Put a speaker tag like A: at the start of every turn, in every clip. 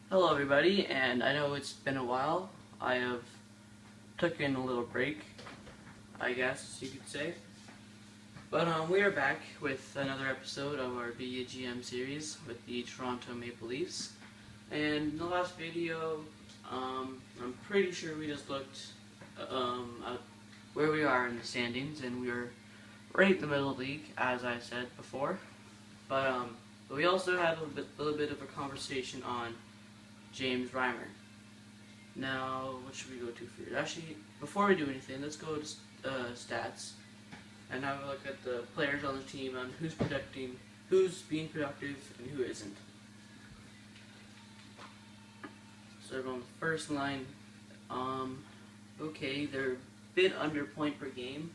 A: Hello everybody, and I know it's been a while. I have taken a little break, I guess you could say. But we are back with another episode of our BGM series with the Toronto Maple Leafs. And in the last video, I'm pretty sure we just looked at where we are in the standings, and we are right in the middle of the league, as I said before. But we also had a little bit of a conversation on James Reimer. Now, what should we go to first? Actually, before we do anything, let's go to stats and have a look at the players on the team and who's being productive, and who isn't. So on the first line, okay, they're a bit under point per game,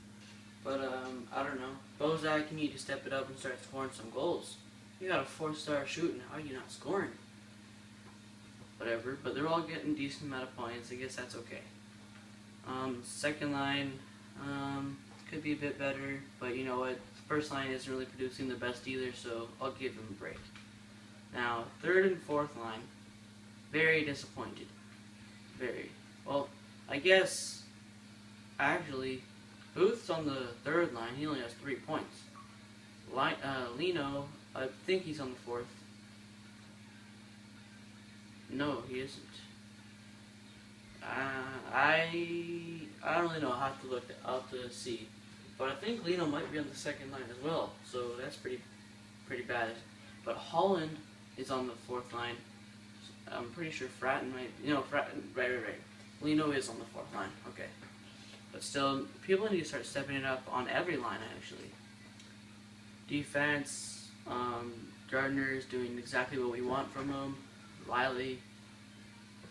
A: but I don't know. Bozak, you need to step it up and start scoring some goals. You got a 4-star shooting. How are you not scoring? Whatever, but they're all getting decent amount of points. I guess that's okay. Second line could be a bit better, but you know what? The first line isn't really producing the best either, so I'll give them a break. Now, third and fourth line, very disappointed. Very. Well, I guess, actually, Booth's on the third line. He only has 3 points. Lino, I think he's on the fourth. No, he isn't. I don't really know. I'll have to look out to see. But I think Lino might be on the second line as well, so that's pretty bad. But Holland is on the fourth line. I'm pretty sure Fratton might. Fratton. Right. Lino is on the fourth line. Okay. But still, people need to start stepping it up on every line actually. Defense. Gardner is doing exactly what we want from him. Riley,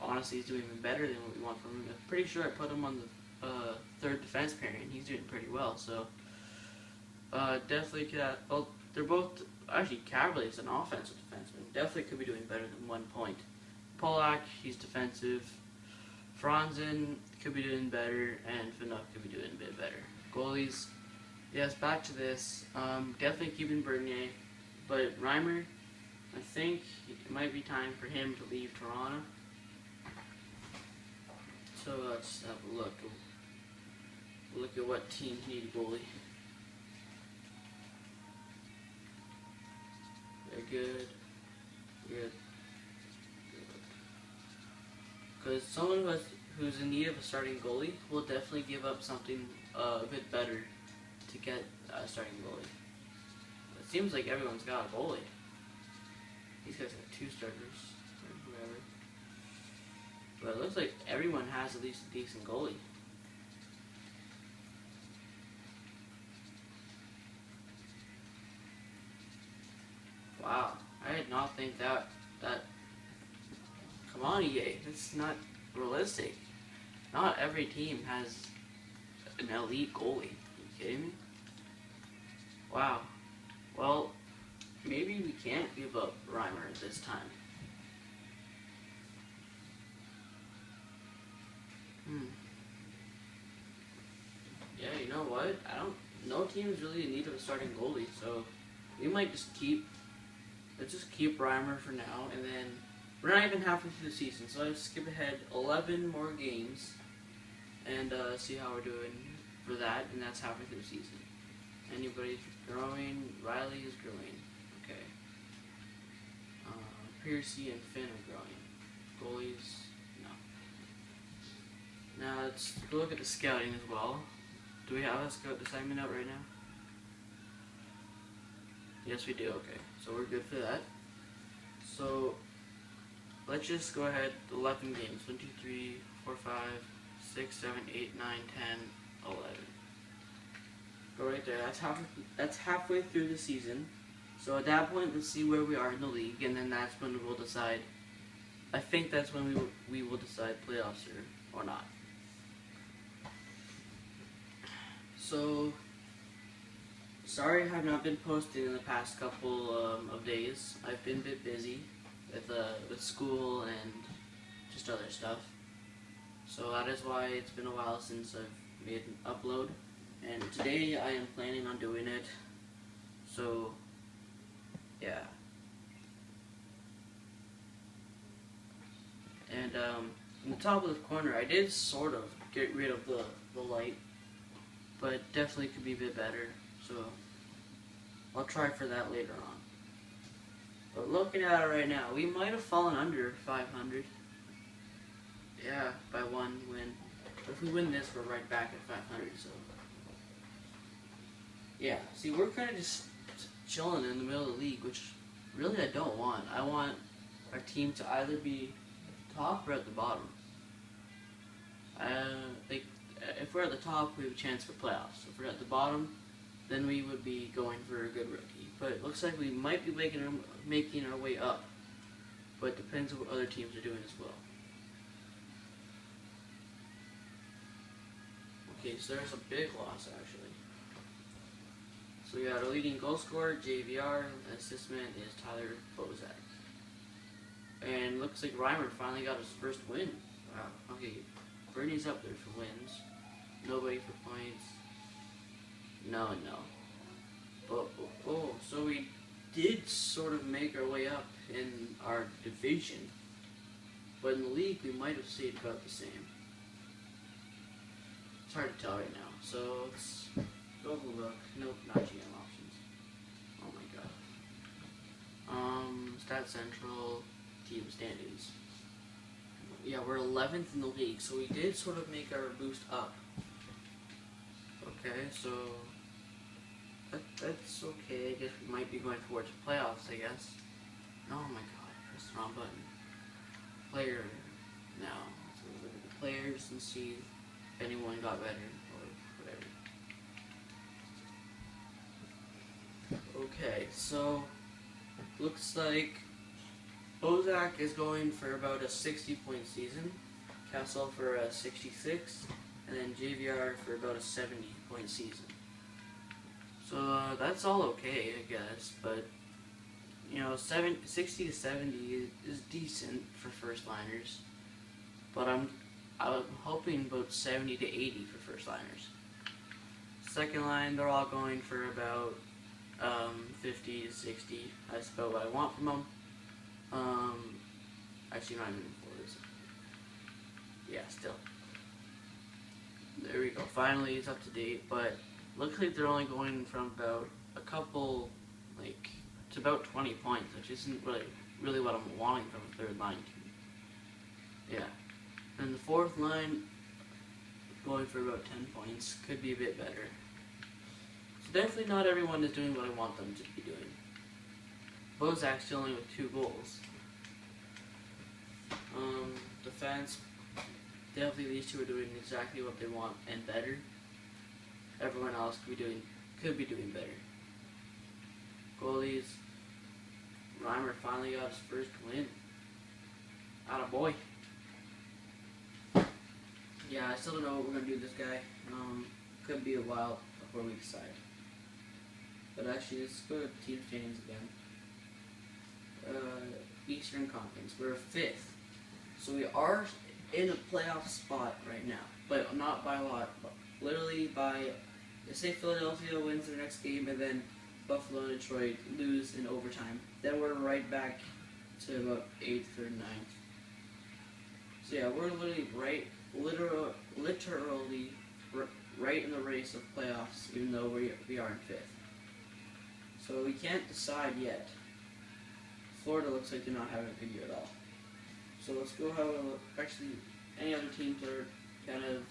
A: honestly, he's doing even better than what we want from him. I'm pretty sure I put him on the third defense pairing. He's doing pretty well. So definitely could. Well, they're both actually. Cavalry is an offensive defenseman. Definitely could be doing better than 1 point. Polak, he's defensive. Franzen could be doing better, and Finuk could be doing a bit better. Goalies, yes. Back to this. Definitely keeping Bernier, but Reimer, I think it might be time for him to leave Toronto. So let's have a look. Look at what teams need a goalie. They're good. Because someone who's in need of a starting goalie will definitely give up something a bit better to get a starting goalie. It seems like everyone's got a goalie. These guys have 2 starters, or whoever. But it looks like everyone has at least a decent goalie. Wow, I did not think that. Come on, EA, that's not realistic. Not every team has an elite goalie. Are you kidding me? Wow. Well, maybe we can't give up Reimer this time. Yeah, you know what? No team is really in need of a starting goalie, so we might let's just keep Reimer for now, and then we're not even halfway through the season, so let's skip ahead 11 more games and see how we're doing for that, and that's halfway through the season. Anybody's growing? Riley is growing. Okay. Piercy and Finn are growing. Goalies, no. Now let's go look at the scouting as well. Do we have a scout assignment out right now? Yes, we do. Okay, so we're good for that. So let's just go ahead. 11 games. 1, 2, 3, 4, 5, 6, 7, 8, 9, 10, 11. Go right there. That's halfway through the season. So at that point, let's see where we are in the league, and then that's when we'll decide. I think that's when we will decide playoffs or not. So sorry I have not been posting in the past couple of days. I've been a bit busy with school and just other stuff. So that is why it's been a while since I've made an upload. And today I am planning on doing it. So yeah. And in the top of the corner, I did sort of get rid of the light, but it definitely could be a bit better. So I'll try for that later on. But looking at it right now, we might have fallen under 500. Yeah, by one win. But if we win this, we're right back at 500. So yeah, see, we're kind of just chilling in the middle of the league, which really I don't want. I want our team to either be top or at the bottom. If we're at the top, we have a chance for playoffs. If we're at the bottom, then we would be going for a good rookie. But it looks like we might be making our way up. But it depends on what other teams are doing as well. Okay, so there's a big loss actually. So we got a leading goal scorer, JVR, and assist man is Tyler Bozak. And looks like Reimer finally got his first win. Wow, okay, Bernie's up there for wins. Nobody for points. No. Oh, so we did sort of make our way up in our division. But in the league, we might have stayed about the same. It's hard to tell right now. So let's go look. Nope, not GM options. Oh my god. Stat Central, team standings. Yeah, we're 11th in the league, so we did sort of make our boost up. Okay, so that's okay. I guess we might be going towards playoffs, I guess. Oh my god, I pressed the wrong button. Player now. So we'll look at the players and see if anyone got better or whatever. Okay, so looks like Bozak is going for about a 60-point season, Castle for a 66, and then JVR for about a 70-point season. So that's all okay, I guess, but you know, 60 to 70 is decent for first liners, but I'm hoping about 70 to 80 for first liners. Second line, they're all going for about 50 to 60. That's about what I want from them. Actually, not even forwards. Yeah, still. There we go. Finally, it's up to date, but looks like they're only going from about a couple, like, to about 20 points, which isn't really what I'm wanting from a third line team. Yeah. And the fourth line, going for about 10 points, could be a bit better. So definitely not everyone is doing what I want them to be doing. Bozak's still only with 2 goals. Defense, definitely these two are doing exactly what they want and better. Everyone else could be doing better. Goalies, Reimer finally got his first win. Attaboy. Yeah, I still don't know what we're gonna do with this guy. Could be a while before we decide. But actually, let's go to team standings again. Eastern Conference. We're 5th. So we are in a playoff spot right now. But not by a lot. But literally by, let's say Philadelphia wins their next game and then Buffalo and Detroit lose in overtime. Then we're right back to about 8th or 9th. So yeah, we're literally right in the race of playoffs, even though we are in 5th. So we can't decide yet. Florida looks like they're not having a good year at all. So let's go have a look. Actually, any other teams are kind of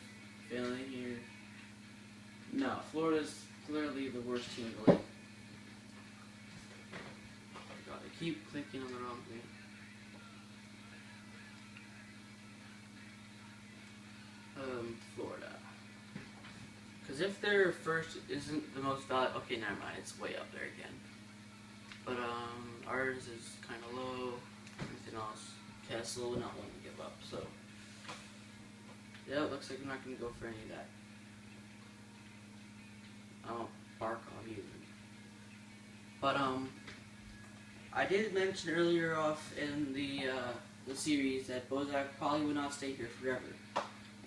A: failing here. No, Florida's clearly the worst team in the league. Oh my god, I keep clicking on the wrong thing. Florida. Because if their first isn't the most valuable, okay, never mind, it's way up there again. But ours is kind of low. Everything else, Kessel, we're not willing to give up. So yeah, it looks like we're not going to go for any of that. I don't Barkov either. But I did mention earlier off in the series that Bozak probably would not stay here forever,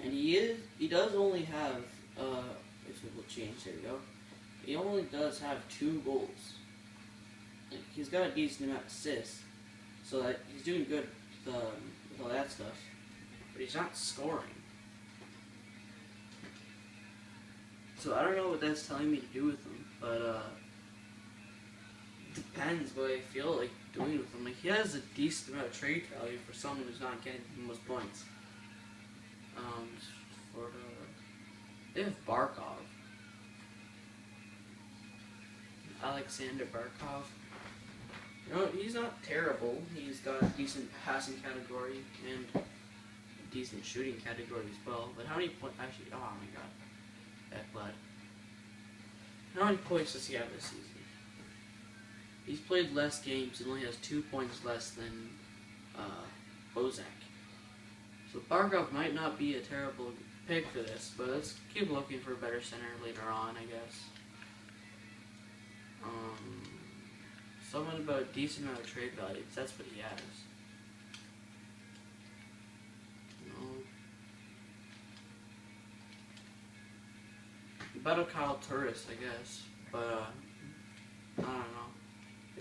A: and he does only have if we'll change, there we go. He only does have 2 goals. Like, he's got a decent amount of assists, so that he's doing good with all that stuff. but he's not scoring. So I don't know what that's telling me to do with him, but depends what I feel like doing with him. Like, he has a decent amount of trade value for someone who's not getting the most points. They have Barkov. Alexander Barkov. You know, he's not terrible. He's got a decent passing category and a decent shooting category as well. But how many points? Actually, oh my god, that blood. How many points does he have this season? He's played less games and only has 2 points less than Bozak. So Barkov might not be a terrible pick for this, but let's keep looking for a better center later on, I guess. Someone about a decent amount of trade value, because that's what he has. No. About a Kyle Turris, I guess, but I don't know.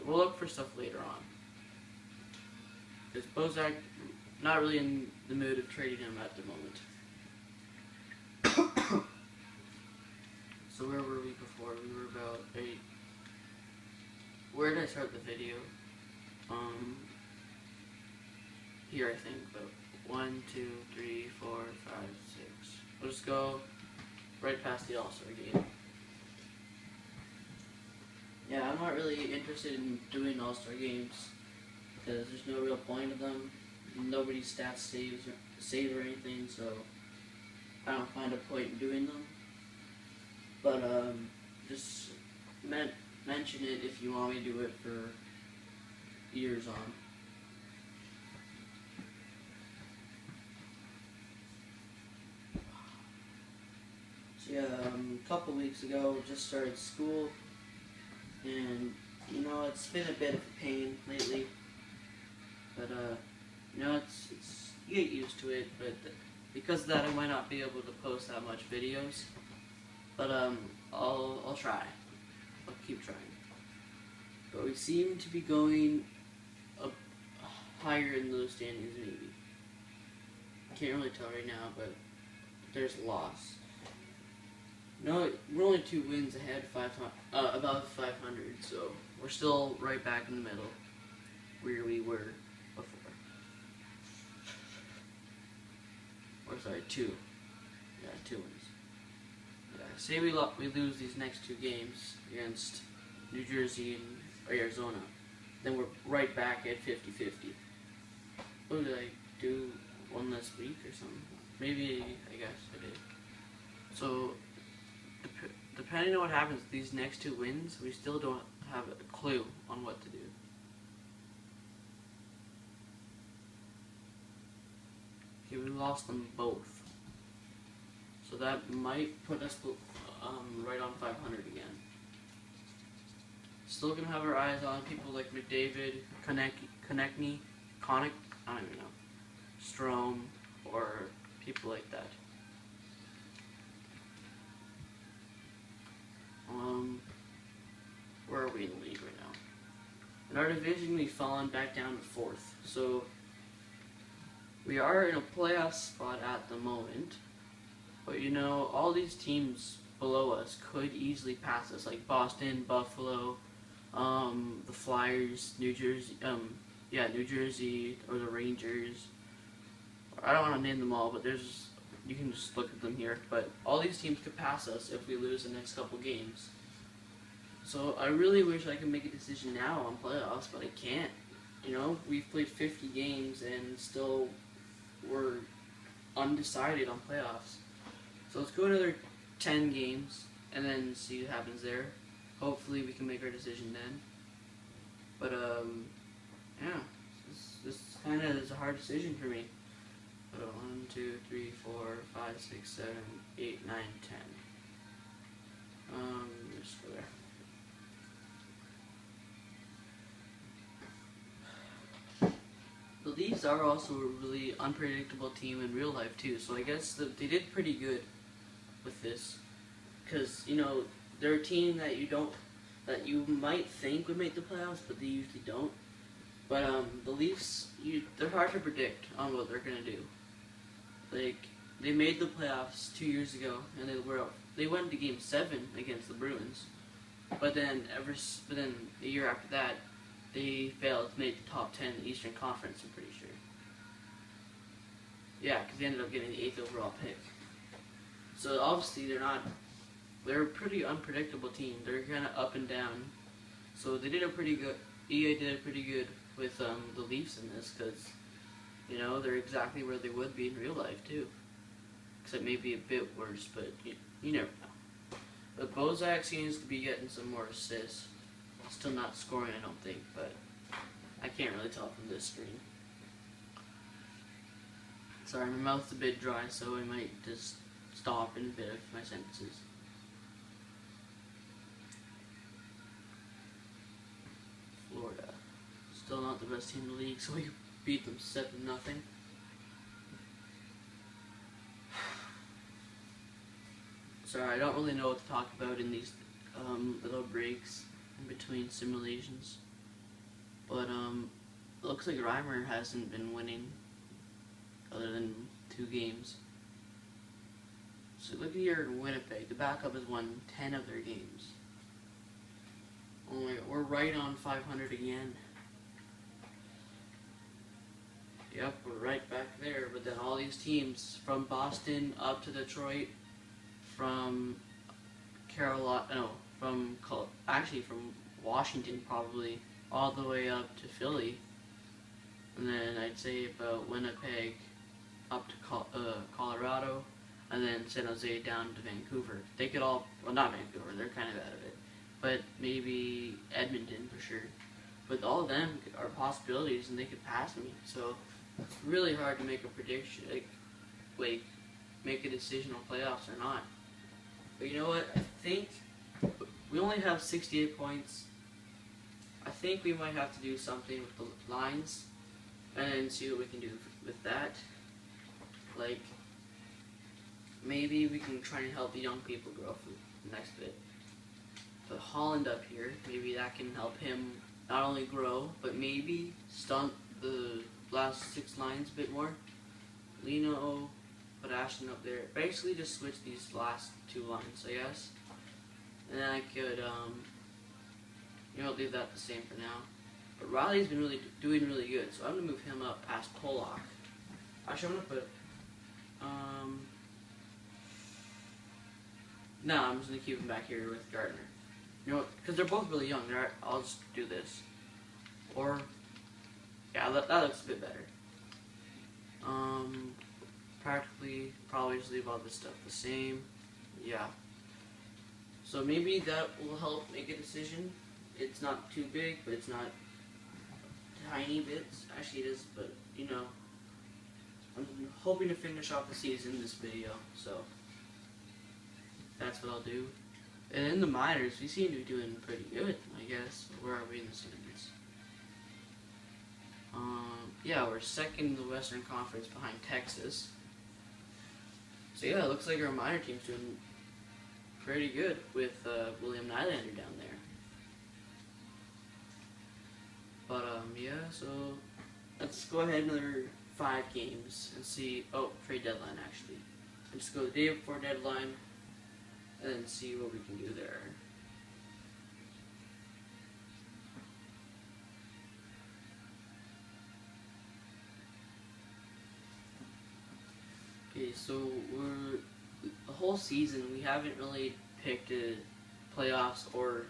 A: We'll look for stuff later on. Because Bozak, not really in the mood of trading him at the moment. So where were we before? We were about 8. Where did I start the video? Here I think, but 1, 2, 3, 4, 5, 6. We'll just go right past the All-Star game. Yeah, I'm not really interested in doing All-Star games because there's no real point of them. Nobody's stats save or anything, so I don't find a point in doing them. But just mention it if you want me to do it for years on. So yeah, a couple weeks ago, just started school, and you know, it's been a bit of a pain lately, but you know, it's you get used to it. But because of that, I might not be able to post that much videos, but I'll try. I'll keep trying. But we seem to be going up higher in those standings, maybe. Can't really tell right now, but there's a loss. No, we're only 2 wins ahead, about 500, so we're still right back in the middle where we were before. Or sorry, 2. Yeah, 2 wins. Yeah, say we lose these next 2 games against New Jersey and Arizona, then we're right back at 50-50. What did I do? One less week or something? Maybe, I guess I did. So, depending on what happens with these next 2 wins, we still don't have a clue on what to do. Okay, we lost them both. So that might put us right on 500 again. Still gonna have our eyes on people like McDavid, Konechny, I don't even know, Strome, or people like that. Where are we in the league right now? In our division, we've fallen back down to 4th. So we are in a playoff spot at the moment. But you know, all these teams below us could easily pass us, like Boston, Buffalo, the Flyers, New Jersey, New Jersey, or the Rangers. I don't want to name them all, but you can just look at them here. But all these teams could pass us if we lose the next couple games. So I really wish I could make a decision now on playoffs, but I can't. You know, we've played 50 games and still we're undecided on playoffs. So let's go another 10 games and then see what happens there. Hopefully we can make our decision then. But yeah, this kind of is a hard decision for me. 1, 2, 3, 4, 5, 6, 7, 8, 9, 10. Just go there. The Leafs are also a really unpredictable team in real life too, so I guess they did pretty good with this, because you know they're a team that you might think would make the playoffs, but they usually don't. But the Leafs, they're hard to predict on what they're gonna do. Like, they made the playoffs 2 years ago, and they went to Game 7 against the Bruins. But then the year after that, they failed to make the top 10 in the Eastern Conference, I'm pretty sure. Yeah, because they ended up getting the 8th overall pick. So obviously they're a pretty unpredictable team. They're kind of up and down. So they did a pretty good, EA did it pretty good with the Leafs in this, because, you know, they're exactly where they would be in real life too. Except maybe a bit worse, but you never know. But Bozak seems to be getting some more assists. Still not scoring, I don't think, but I can't really tell from this screen. Sorry, my mouth's a bit dry, so I might just stop in a bit of my sentences. Florida. Still not the best team in the league, so we beat them 7-0. Sorry, I don't really know what to talk about in these little breaks in between simulations. But it looks like Reimer hasn't been winning other than 2 games. So look here in Winnipeg, the backup has won 10 of their games. Oh my god, we're right on 500 again. Yep, we're right back there, but then all these teams, from Boston up to Detroit, from Carolina, no, from Washington probably, all the way up to Philly, and then I'd say about Winnipeg up to Colorado, and then San Jose down to Vancouver. They could all, well, not Vancouver, they're kind of out of it, but maybe Edmonton for sure. But all of them are possibilities, and they could pass me, so it's really hard to make a prediction, like make a decision on playoffs or not. But you know what, I think we only have 68 points. I think we might have to do something with the lines, and then see what we can do with that. Like, maybe we can try and help the young people grow for the next bit. Put Holland up here, maybe that can help him not only grow, but maybe stunt the last 6 lines a bit more. Lino, put Ashton up there. Basically just switch these last 2 lines, I guess. And then I could, leave that the same for now. But Riley's been doing really good, so I'm going to move him up past Pollock. Actually, I'm going to put, no, I'm just going to keep him back here with Gardner. You know what, because they're both really young, I'll just do this. Or, yeah, that looks a bit better. Practically, probably just leave all this stuff the same. Yeah. So maybe that will help make a decision. It's not too big, but it's not tiny bits. Actually it is, but you know. I'm hoping to finish off the season in this video, so that's what I'll do. And in the minors, we seem to be doing pretty good, I guess. Where are we in the standings? Yeah, we're second in the Western Conference behind Texas. So yeah, it looks like our minor team's doing pretty good with William Nylander down there. But yeah, so let's go ahead another 5 games and see. Oh, trade deadline actually. Let's go the day before deadline and then see what we can do there. Okay, so the whole season we haven't really picked a playoffs or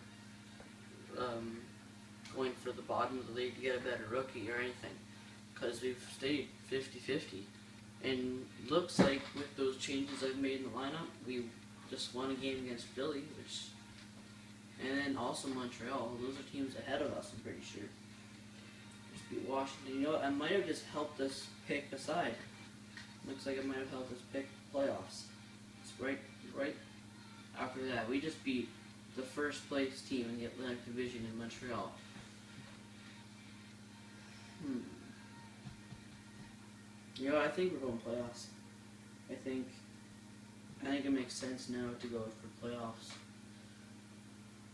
A: going for the bottom of the league to get a better rookie or anything, because we've stayed 50-50. And looks like with those changes I've made in the lineup, we just won a game against Philly, and then also Montreal. Those are teams ahead of us, I'm pretty sure. Just beat Washington. You know what? I might have just helped us pick a side. Looks like it might have helped us pick playoffs. It's right after that. We just beat the first place team in the Atlantic Division in Montreal. You know, I think we're going playoffs. I think it makes sense now to go for playoffs.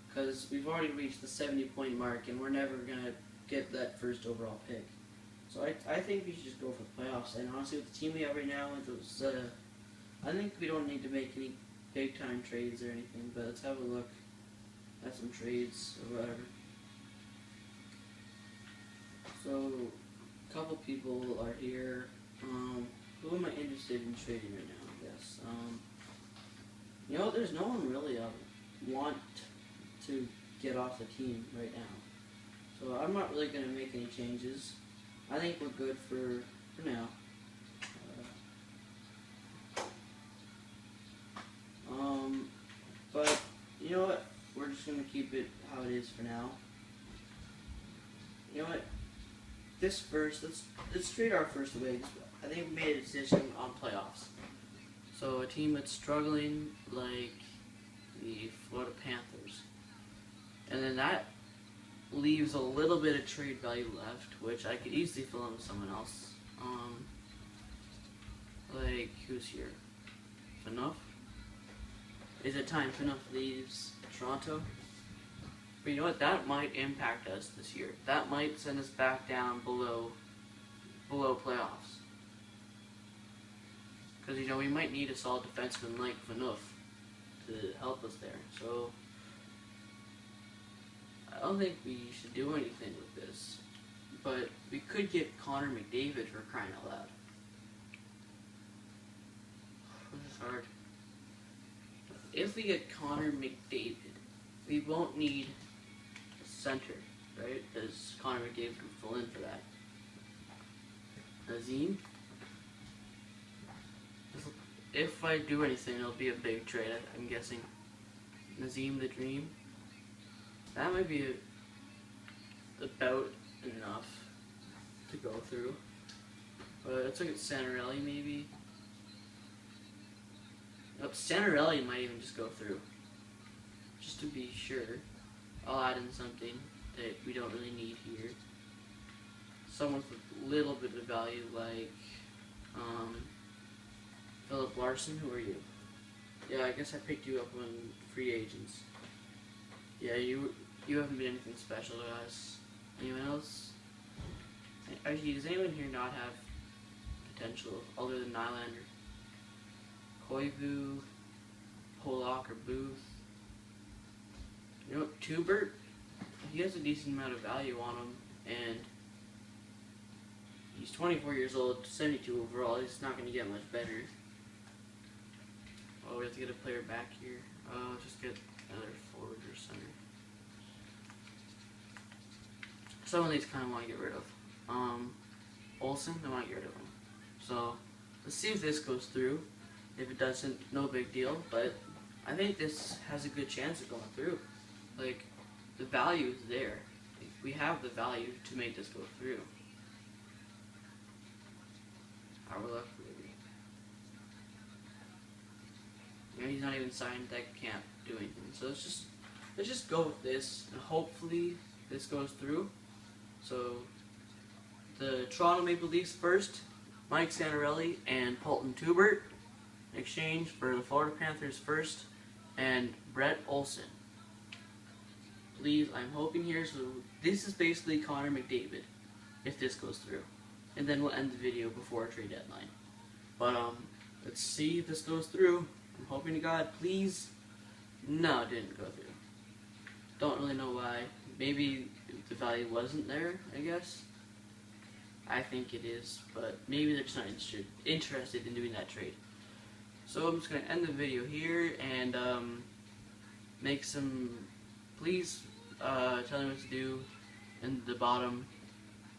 A: Because we've already reached the 70-point mark and we're never going to get that first overall pick. So I think we should just go for the playoffs. And honestly, with the team we have right now, I think we don't need to make any big time trades or anything. But let's have a look at some trades or whatever. So a couple people are here. Who am I interested in trading right now? I guess. You know, there's no one really I want to get off the team right now. So I'm not really going to make any changes. I think we're good for now. But you know what? We're just going to keep it how it is for now. You know what? This first, let's trade our first away. I think we made a decision on playoffs. So a team that's struggling like the Florida Panthers. And then that leaves a little bit of trade value left, which I could easily fill in with someone else. Like, who's here? Enough? Is it time Enough leaves Toronto? But you know what? That might impact us this year. That might send us back down below playoffs. Because, you know, we might need a solid defenseman like Enough to help us there. So I don't think we should do anything with this, but we could get Connor McDavid for crying out loud. This is hard. If we get Connor McDavid, we won't need a center, right? Because Connor McDavid can fill in for that. Nazem? If I do anything, it'll be a big trade, I'm guessing. Nazem the Dream. That might be about enough to go through. But let's look at Santorelli maybe. Nope, Santorelli might even just go through. Just to be sure. I'll add in something that we don't really need here. Someone with a little bit of value like Philip Larson. Who are you? Yeah, I guess I picked you up on free agents. Yeah, you haven't been anything special to us. Anyone else? Actually, does anyone here not have potential other than Nylander? Koivu, Polak, or Booth? You know what? Tubert? He has a decent amount of value on him, and he's 24 years old, 72 overall. He's not going to get much better. Oh, we have to get a player back here. Just get another forward or center. Some of these kind of want to get rid of. Olsen, I want to get rid of him. So, let's see if this goes through. If it doesn't, no big deal. But I think this has a good chance of going through. Like, the value is there. We have the value to make this go through. Our luck, maybe. You know, he's not even signed. That can't do anything. So let's just go with this, and hopefully this goes through. So the Toronto Maple Leafs first, Mike Santorelli and Paulton Tubert, in exchange for the Florida Panthers first, and Brett Olsen. Please, I'm hoping here. So this is basically Connor McDavid, if this goes through, and then we'll end the video before our trade deadline. But let's see if this goes through. I'm hoping to God, please. No, it didn't go through. Don't really know why. Maybe the value wasn't there, I guess. I think it is, but maybe they're just not interested in doing that trade. So I'm just going to end the video here and make some, please tell me what to do in the bottom,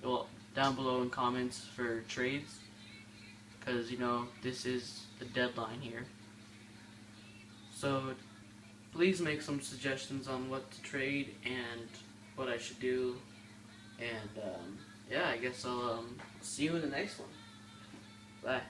A: well, down below in comments for trades, because, you know, this is the deadline here. So please make some suggestions on what to trade and what I should do, and yeah, I guess I'll see you in the next one. Bye.